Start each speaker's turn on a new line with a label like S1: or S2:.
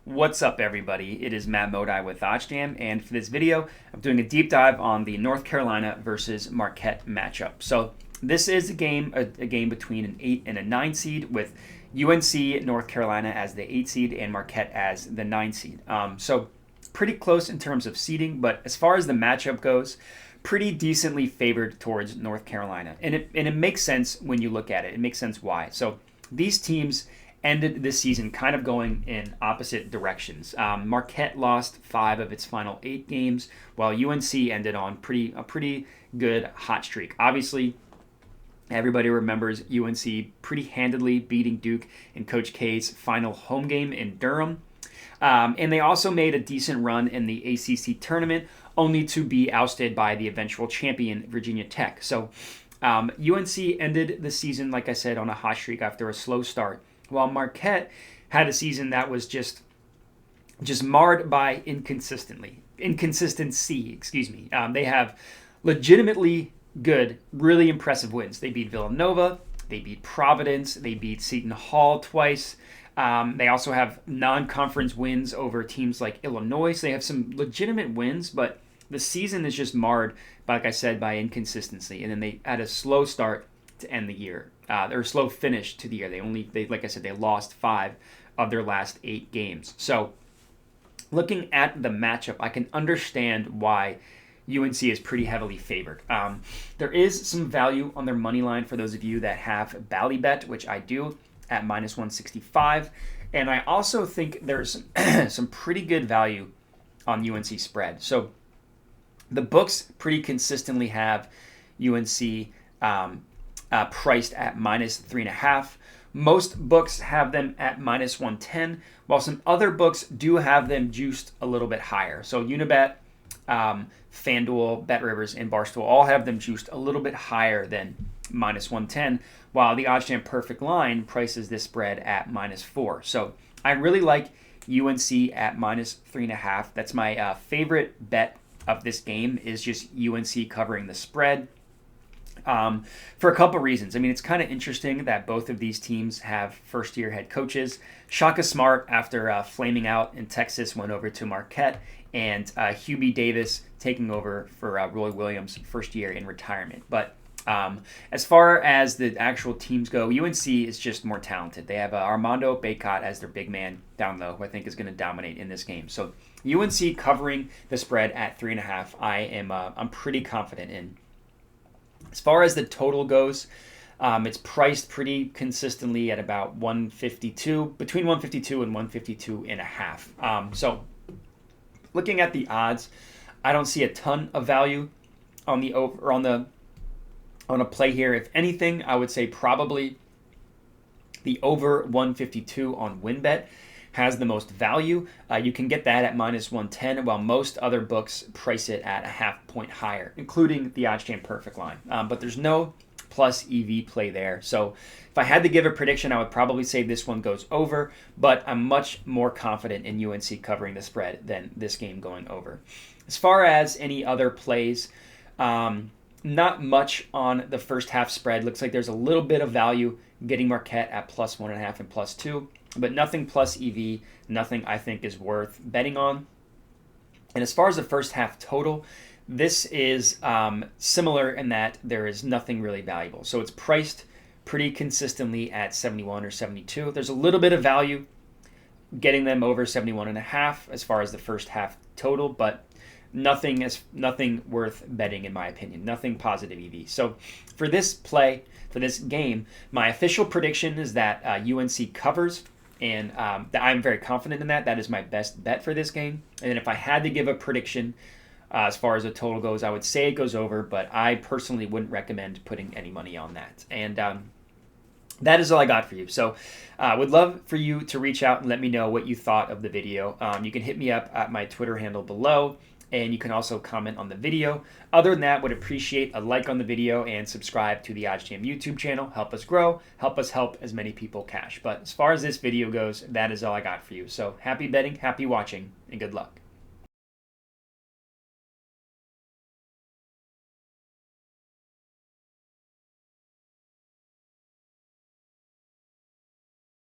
S1: What's up, everybody? It is Matt Modi with OddsJam, and for this video, I'm doing a deep dive on the North Carolina versus Marquette matchup. So this is a game between an 8 and a 9 seed, with UNC North Carolina as the 8 seed and Marquette as the 9 seed. So pretty close in terms of seeding, but as far as the matchup goes, pretty decently favored towards North Carolina, and it makes sense when you look at it. It makes sense why. So these teams ended this season kind of going in opposite directions. Marquette lost 5 of its final 8 games, while UNC ended on a pretty good hot streak. Obviously, everybody remembers UNC pretty handedly beating Duke in Coach K's final home game in Durham. And they also made a decent run in the ACC tournament, only to be ousted by the eventual champion, Virginia Tech. So UNC ended the season, like I said, on a hot streak after a slow start, while Marquette had a season that was just marred by inconsistency. They have legitimately good, really impressive wins. They beat Villanova, they beat Providence, they beat Seton Hall twice. They also have non-conference wins over teams like Illinois. So they have some legitimate wins, but the season is just marred, like I said, by inconsistency. And then they had a slow start to end the year. Or a slow finish to the year. Like I said, they lost 5 of their last 8 games. So looking at the matchup, I can understand why UNC is pretty heavily favored. There is some value on their money line for those of you that have Ballybet, which I do, at minus 165. And I also think there's some pretty good value on UNC spread. So the books pretty consistently have UNC priced at minus 3.5. Most books have them at minus 110, while some other books do have them juiced a little bit higher. So Unibet, FanDuel, BetRivers, and Barstool all have them juiced a little bit higher than minus 110, while the OddsJam Perfect Line prices this spread at minus 4. So I really like UNC at minus 3.5. That's my favorite bet of this game, is just UNC covering the spread. For a couple reasons. I mean, it's kind of interesting that both of these teams have first-year head coaches. Shaka Smart, after flaming out in Texas, went over to Marquette, and Hubie Davis taking over for Roy Williams' first year in retirement. But as far as the actual teams go, UNC is just more talented. They have Armando Bacot as their big man down low, who I think is going to dominate in this game. So UNC covering the spread at 3.5, I'm pretty confident in. As far as the total goes, it's priced pretty consistently at about 152, between 152 and 152.5. So looking at the odds, I don't see a ton of value on the over, or on a play here. If anything, I would say probably the over 152 on WinBet has the most value. You can get that at minus 110, while most other books price it at a half point higher, including the OddsJam Perfect Line. But there's no plus EV play there. So if I had to give a prediction, I would probably say this one goes over, but I'm much more confident in UNC covering the spread than this game going over. As far as any other plays, not much on the first half spread. Looks like there's a little bit of value getting Marquette at plus 1.5 and plus 2. But nothing plus EV, nothing I think is worth betting on. And as far as the first half total, this is similar in that there is nothing really valuable. So it's priced pretty consistently at 71 or 72. There's a little bit of value getting them over 71.5 as far as the first half total, but nothing worth betting in my opinion. Nothing positive EV. So for this play, for this game, my official prediction is that UNC covers. And I'm very confident in that. That is my best bet for this game. And then if I had to give a prediction as far as the total goes, I would say it goes over, but I personally wouldn't recommend putting any money on that. And that is all I got for you. So I would love for you to reach out and let me know what you thought of the video. You can hit me up at my Twitter handle below, and you can also comment on the video. Other than that, would appreciate a like on the video and subscribe to the OddsJam YouTube channel. Help us grow, help us help as many people cash. But as far as this video goes, that is all I got for you. So happy betting, happy watching, and good luck.